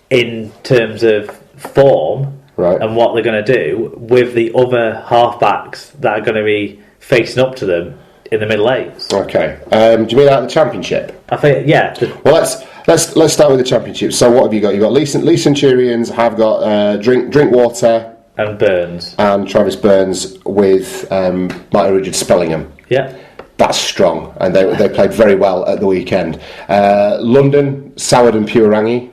in terms of form and what they're going to do with the other halfbacks that are going to be facing up to them in the middle eights. Okay. Do you mean out of the Championship? I think, yeah. Well, let's start with the Championship. So what have you got? You've got Lee Centurions have got Drinkwater and Burns and Travis Burns with Martin Richard Spellingham. Yeah. That's strong, and they played very well at the weekend. London, Soward and Pewhairangi.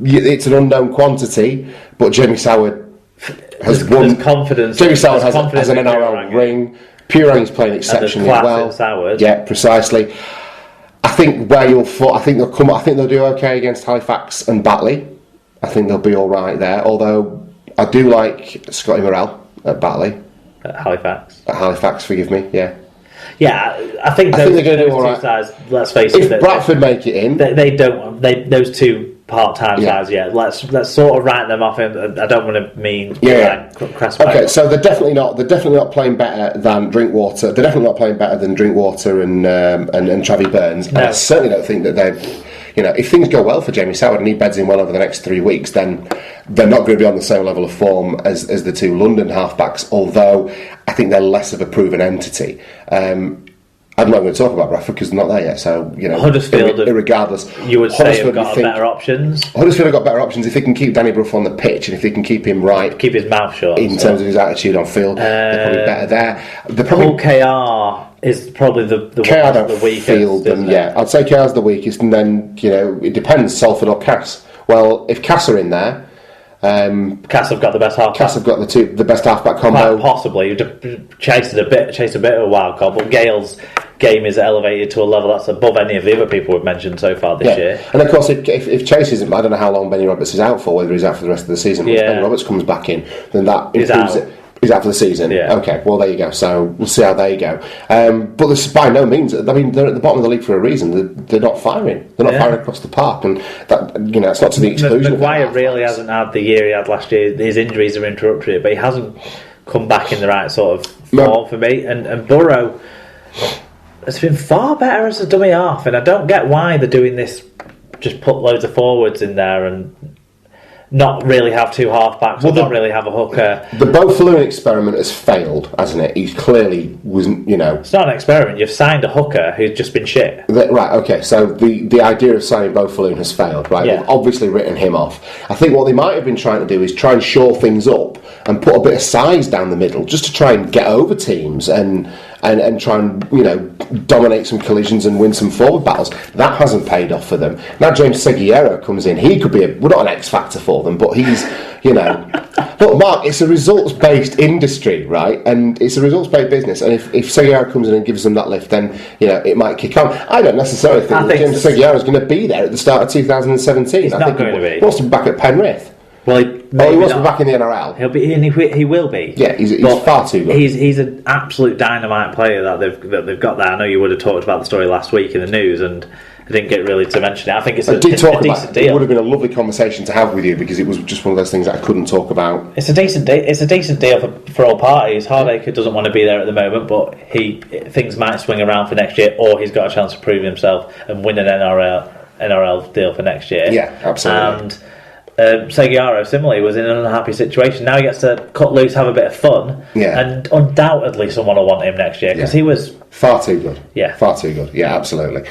It's an unknown quantity, but Jamie Soward has won. Confidence. Jamie Soward has an NRL ring. Pewhairangi's playing exceptionally well. Soward. Yeah, precisely. I think they'll do okay against Halifax and Batley. I think they'll be all right there. Although I do like Scotty Morrell at Batley. At Halifax. At Halifax, forgive me. Yeah. Yeah, I think they're going to do all right. Sides, let's face it. If Bradford make it in, they don't. Those two part-time sides. Yeah, let's sort of write them off. And I don't want to mean crass. Okay, so they're definitely not playing better than Drinkwater. They're definitely not playing better than Drinkwater and Travis Burns. No. And I certainly don't think that they've. If things go well for Jamie Soward and he beds in well over the next 3 weeks, then they're not going to be on the same level of form as the two London halfbacks, although I think they're less of a proven entity. I'm not going to talk about Bradford because they're not there yet, so, Huddersfield, irregardless. You would say have got better options? Huddersfield have got better options if they can keep Danny Brough on the pitch and if they can keep him right. Keep his mouth shut. In terms of his attitude on field, they're probably better there. KR is probably the weakest. Field them, I'd say KR's the weakest, and then, it depends, Salford or Cass. Well, if Cass are in there, Cass have got the best halfback. Cass have got the best halfback combo. Possibly chased a bit of a wild card, but Gale's game is elevated to a level that's above any of the other people we've mentioned so far this year. And of course, if Chase isn't, I don't know how long Benny Roberts is out for, whether he's out for the rest of the season. But if Benny Roberts comes back in, then that improves it. He's out for the season. Yeah. Okay, well there you go. So we'll see how they go. But this by no means. I mean, they're at the bottom of the league for a reason. They're not firing. They're not firing across the park, and that it's not to the exclusion. Maguire really hasn't had the year he had last year. His injuries are interrupted, but he hasn't come back in the right sort of form for me. And Burrow has been far better as a dummy half, and I don't get why they're doing this. Just put loads of forwards in there and not really have two halfbacks, not really have a hooker. The Beau Falloon experiment has failed, hasn't it? He clearly wasn't, It's not an experiment. You've signed a hooker who's just been shit. Right, okay, so the idea of signing Beau Falloon has failed, right? Yeah. They've obviously written him off. I think what they might have been trying to do is try and shore things up and put a bit of size down the middle, just to try and get over teams and try and dominate some collisions and win some forward battles. That hasn't paid off for them. Now James Seguiero comes in. He could be not an X factor for them, but he's look, Mark, it's a results based industry, right? And it's a results based business. And if Seguiero comes in and gives them that lift, then it might kick on. I don't necessarily think that James Seguiero is going to be there at the start of 2017. He's not going to be. He wants to be back at Penrith. Well, he wants to be back in the NRL. He'll be, and he will be. Yeah, he's far too good. He's an absolute dynamite player that they've got there. I know you would have talked about the story last week in the news, and I didn't get really to mention it. I think it's a decent deal. It would have been a lovely conversation to have with you because it was just one of those things that I couldn't talk about. It's a decent deal for all parties. Hardacre doesn't want to be there at the moment, but things might swing around for next year, or he's got a chance to prove himself and win an NRL deal for next year. Yeah, absolutely. And Seguiaro similarly was in an unhappy situation. Now he gets to cut loose, have a bit of fun, and undoubtedly someone will want him next year because he was far too good. Yeah, far too good. Yeah, absolutely.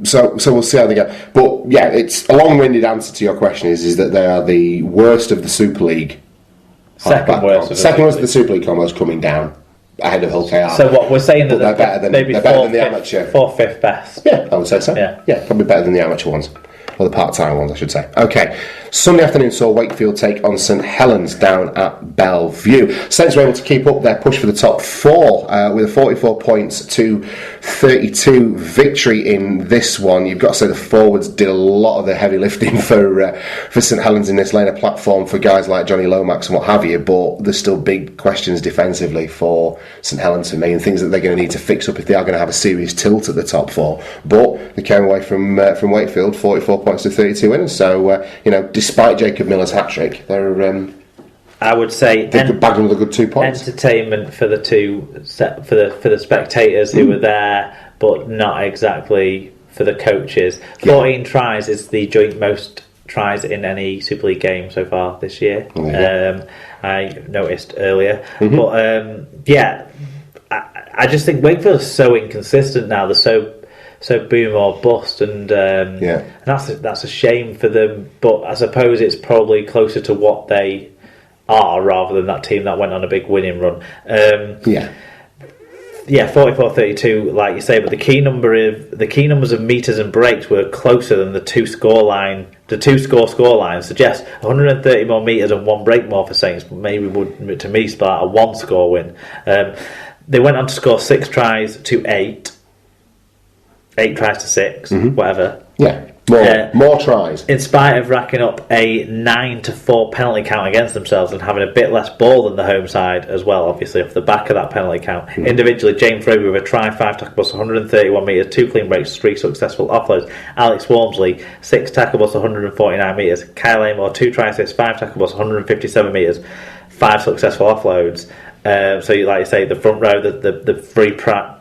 So we'll see how they go. But yeah, it's a long-winded answer to your question is that they are the worst of the Super League. Second worst of the Super League combos coming down ahead of Hull KR. So what we're saying that they're better than the amateur. 4th, 5th best. Yeah, I would say so. Yeah, probably better than the amateur ones. Or the part-time ones, I should say. Okay, Sunday afternoon saw Wakefield take on St Helens down at Bellevue. Saints were able to keep up their push for the top four with a 44 points to 32 victory in this one. You've got to say the forwards did a lot of the heavy lifting for St Helens in this lane of platform for guys like Johnny Lomax and what have you, but there's still big questions defensively for St Helens for me and things that they're going to need to fix up if they are going to have a serious tilt at the top four. But they came away from Wakefield 44 points to 32 winners. So despite Jacob Miller's hat trick, they're I would say they could bag them with a good 2 points. Entertainment for the spectators who were there, but not exactly for the coaches. 14 tries is the joint most tries in any Super League game so far this year. I noticed earlier. But I just think Wakefield is so inconsistent now. They're so boom or bust, and that's a shame for them. But I suppose it's probably closer to what they are rather than that team that went on a big winning run. 44-32, like you say, but the key numbers of meters and breaks were closer than the two score lines suggest 130 more meters and one break more for Saints, but maybe would to me spell out a one score win. They went on to score 6 tries to 8 tries to 6, whatever. More tries. In spite of racking up a 9-4 penalty count against themselves and having a bit less ball than the home side as well, obviously, off the back of that penalty count. Individually, James Roby with a try, 5 tackles, 131 metres, 2 clean breaks, 3 successful offloads. Alex Walmsley, 6 tackles, 149 metres. Kyle Amor, 2 tries, 5 tackles, 157 metres, 5 successful offloads. So, like you say, the front row, the free prime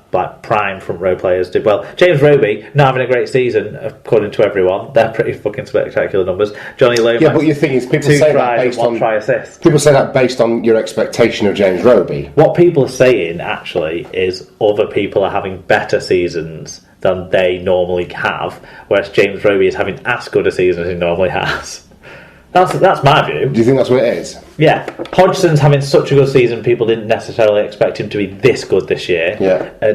front row players did well. James Roby not having a great season according to everyone. They're pretty fucking spectacular numbers. Johnny Lomax, but your thing is, people say that based on try assist. People say that based on your expectation of James Roby. What people are saying actually is other people are having better seasons than they normally have, whereas James Roby is having as good a season as he normally has. That's my view. Do you think that's what it is? Yeah. Hodgson's having such a good season, people didn't necessarily expect him to be this good this year,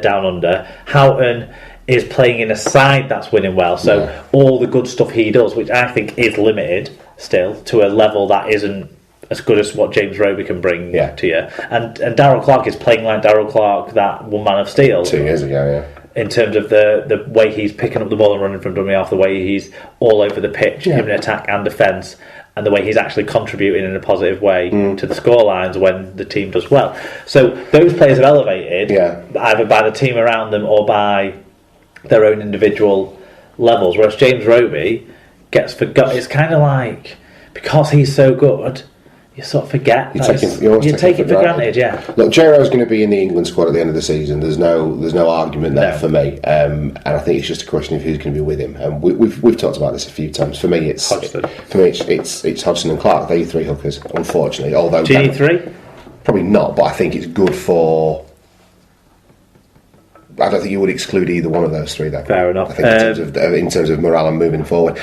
down under. Houghton is playing in a side that's winning well, so all the good stuff he does, which I think is limited still, to a level that isn't as good as what James Roby can bring to you. And Darryl Clark is playing like Darryl Clark that won Man of Steel 2 years ago, in terms of the way he's picking up the ball and running from dummy off, the way he's all over the pitch, in attack and defence, and the way he's actually contributing in a positive way to the scorelines when the team does well. So those players are elevated either by the team around them or by their own individual levels, whereas James Roby gets forgot. It's kind of like, because he's so good, you sort of forget. You take it for granted. Look, J-Ro's going to be in the England squad at the end of the season. There's no argument there for me. And I think it's just a question of who's going to be with him. And we've talked about this a few times. For me, it's Hodgson. It's Hodgson and Clark. They're your 3 hookers, unfortunately. Although do you need 3? Probably not, but I think it's good for. I don't think you would exclude either one of those 3, though. Fair enough. I think in terms of morale and moving forward.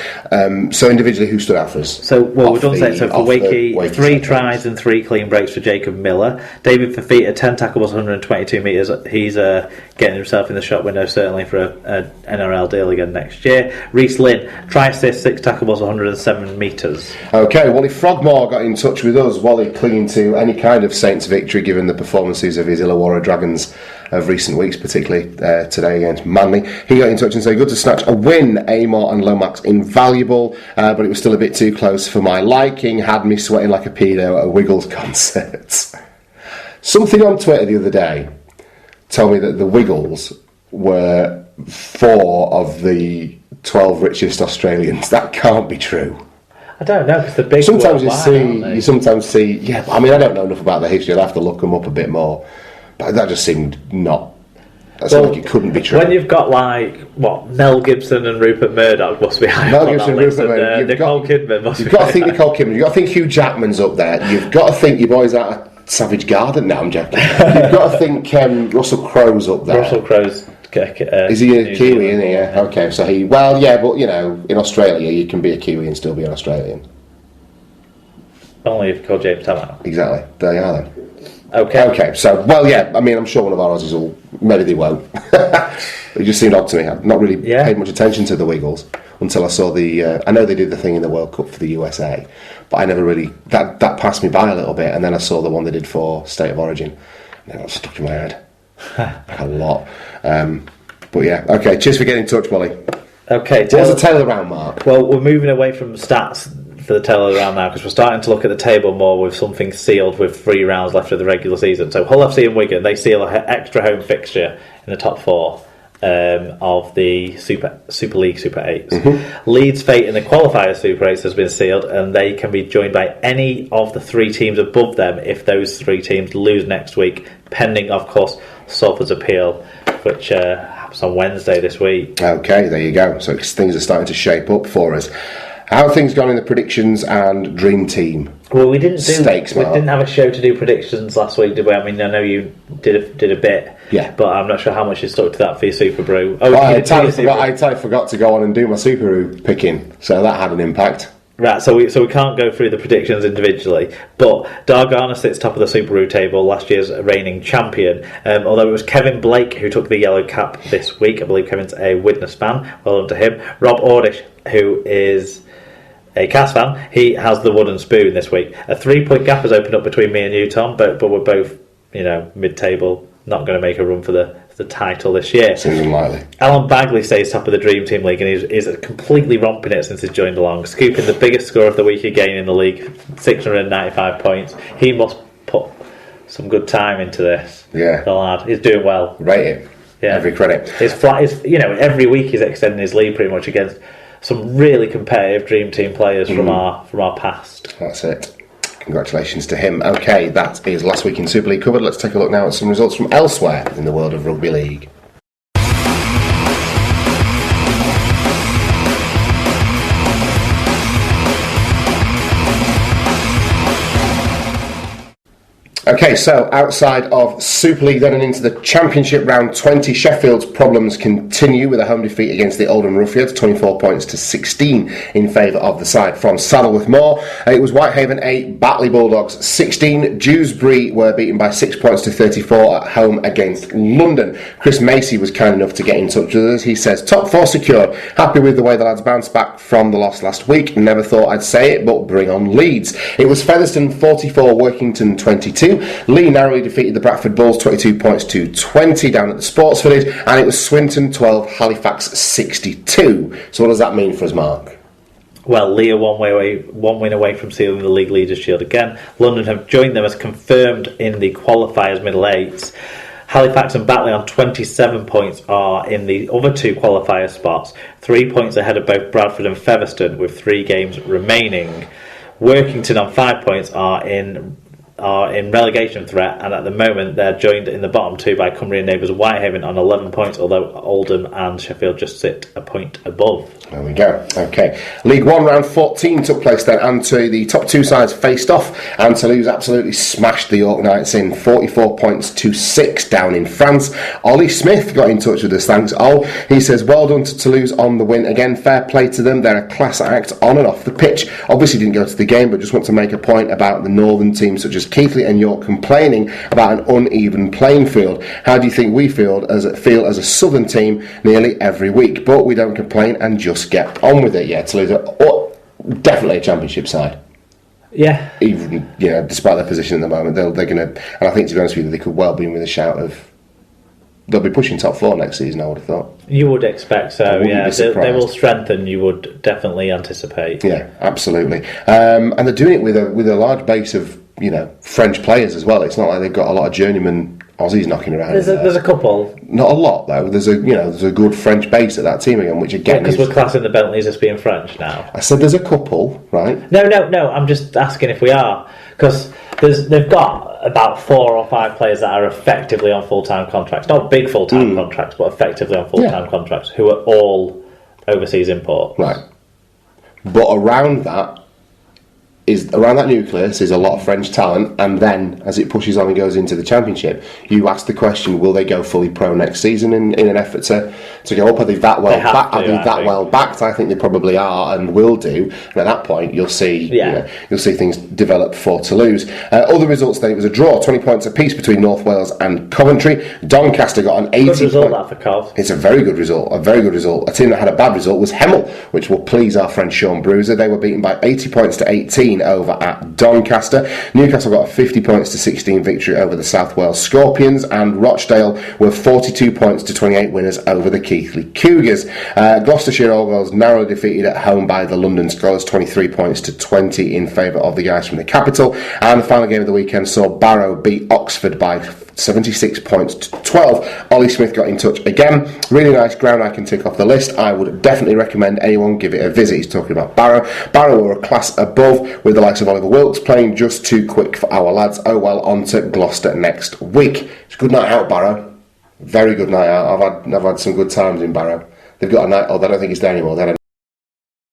So individually, who stood out for us? So, we've done say so for Wakey, 3 tries and 3 clean breaks for Jacob Miller. David Fafita, 10 tackles, 122 metres. He's getting himself in the shop window, certainly for a NRL deal again next year. Reece Lynn, try assist, 6 tackles, 107 metres. Okay, Wally Frogmore got in touch with us. Wally clinging to any kind of Saints victory given the performances of his Illawarra Dragons of recent weeks, particularly today against Manly. He got in touch and said, good to snatch a win. Amor and Lomax invaluable, but it was still a bit too close for my liking. Had me sweating like a pedo at a Wiggles concert. Something on Twitter the other day told me that the Wiggles were 4 of the 12 richest Australians. That can't be true. I don't know, because the big sometimes you sometimes see I mean, I don't know enough about the history. I'll have to look them up a bit more, but that just seemed not. That seemed like it couldn't be true. When you've got Mel Gibson and Rupert Murdoch must be high Mel Gibson and Rupert Murdoch. Nicole Kidman must be. You've got to think Nicole Kidman. You've got to think Hugh Jackman's up there. You've got to think your boys out of Savage Garden. No, I'm joking. You've got to think Russell Crowe's up there. Russell Crowe's. Is he a Kiwi, isn't he? Yeah. Okay, so but in Australia you can be a Kiwi and still be an Australian. Only if you call James Taman. Exactly. There you are then. Okay, so, I mean, I'm sure one of our Aussies will, maybe they won't. It just seemed odd to me. I've not really paid much attention to the Wiggles until I saw I know they did the thing in the World Cup for the USA, but I never really, that passed me by a little bit, and then I saw the one they did for State of Origin, and then it got stuck in my head. A lot. But yeah, okay, cheers for getting in touch, Wally. Okay, what's the tail of the round, Mark? Well, we're moving away from stats for the tail of the round now, because we're starting to look at the table more with something sealed with 3 rounds left of the regular season. So Hull FC and Wigan, they seal an extra home fixture in the top 4 of the Super League Super 8s. Mm-hmm. Leeds' fate in the qualifier Super 8s has been sealed, and they can be joined by any of the 3 teams above them if those 3 teams lose next week, pending, of course, Salford's appeal, which perhaps on Wednesday this week. Okay, there you go. So things are starting to shape up for us. How have things gone in the predictions and Dream Team? Well, we didn't have a show to do predictions last week, did we? I mean, I know you did a bit, but I'm not sure how much you stuck to that for your Super Brew. I totally forgot to go on and do my Super Brew picking, so that had an impact. Right, so we can't go through the predictions individually, but Dargana sits top of the Super Brew table, last year's reigning champion. Although it was Kevin Blake who took the yellow cap this week. I believe Kevin's a Widnes fan. Well done to him. Rob Ordish, who is a Cass fan, he has the wooden spoon this week. A 3-point gap has opened up between me and you, Tom, but we're both, mid-table, not going to make a run for the title this year. Seems unlikely. Alan Bagley stays top of the Dream Team League and he's completely romping it since he's joined along, scooping the biggest score of the week again in the league, 695 points. He must put some good time into this. Yeah. The lad. He's doing well. Rate it. Yeah. Every credit. Every week he's extending his lead pretty much against some really competitive Dream Team players from our past. That's it. Congratulations to him. Okay, that is last week in Super League covered. Let's take a look now at some results from elsewhere in the world of rugby league. Okay, so outside of Super League then and into the Championship round 20, Sheffield's problems continue with a home defeat against the Oldham Ruffians, 24 points to 16 in favour of the side from Saddleworth Moor. It was Whitehaven 8, Batley Bulldogs 16. Dewsbury were beaten by 6 points to 34 at home against London. Chris Macy was kind enough to get in touch with us. He says, top 4 secured. Happy with the way the lads bounced back from the loss last week. Never thought I'd say it, but bring on Leeds. It was Featherstone 44, Workington 22. Lee narrowly defeated the Bradford Bulls 22 points to 20 down at the Sports Village, and it was Swinton 12, Halifax 62. So what does that mean for us, Mark? Well, Lee are one win away from sealing the League Leaders' Shield again. London have joined them as confirmed in the qualifiers middle eights. Halifax and Batley on 27 points are in the other 2 qualifier spots, 3 points ahead of both Bradford and Featherstone with 3 games remaining. Workington on 5 points are in relegation threat, and at the moment they're joined in the bottom 2 by Cumbrian neighbours Whitehaven on 11 points, although Oldham and Sheffield just sit a point above. There we go. Okay, League 1 round 14 took place then, and the top 2 sides faced off, and Toulouse absolutely smashed the York Knights in 44 points to 6 down in France. Ollie Smith got in touch with us, thanks Ol. He says, well done to Toulouse on the win again, fair play to them, they're a class act on and off the pitch. Obviously didn't go to the game, but just want to make a point about the northern teams such as Keighley and York complaining about an uneven playing field. How do you think we feel as a southern team nearly every week? But we don't complain and just get on with it. Yeah, Toulouse are definitely a championship side. Yeah. Even despite their position at the moment, they're going to. And I think, to be honest with you, they could well be with a shout of. They'll be pushing top 4 next season, I would have thought. You would expect so, yeah. They will strengthen, you would definitely anticipate. Yeah, absolutely. And they're doing it with a large base of French players as well. It's not like they've got a lot of journeyman Aussies knocking around. There's a couple. Not a lot though. There's a good French base at that team again, which again because we're classing the Bentleys as being French now. I said there's a couple, right? No. I'm just asking if we are, because they've got about 4 or 5 players that are effectively on full-time contracts, not big full-time contracts, but effectively on full-time contracts, who are all overseas imports. Right. But around that nucleus is a lot of French talent, and then as it pushes on and goes into the championship, you ask the question: will they go fully pro next season in an effort to go up? Are they that well backed? Well backed? I think they probably are and will do. And at that point, you'll see things develop for Toulouse. Other results then: it was a draw, 20 points apiece between North Wales and Coventry. Doncaster got an 80 good result that for Cov. It's a very good result. A team that had a bad result was Hemel, which will please our friend Sean Bruiser. They were beaten by 80 points to 18 over at Doncaster. Newcastle got a 50 points to 16 victory over the South Wales Scorpions, and Rochdale were 42 points to 28 winners over the Keighley Cougars. Gloucestershire All Girls narrowly defeated at home by the London Scarlets, 23 points to 20 in favour of the guys from the capital. And the final game of the weekend saw Barrow beat Oxford by 76 points to 12. Ollie Smith got in touch again. Really nice ground I can tick off the list. I would definitely recommend anyone give it a visit. He's talking about Barrow. Barrow were a class above with the likes of Oliver Wilkes playing just too quick for our lads. Oh well, on to Gloucester next week. It's a good night out, Barrow. Very good night out. I've had some good times in Barrow. They've got a night. Oh, I don't think it's there anymore. They had a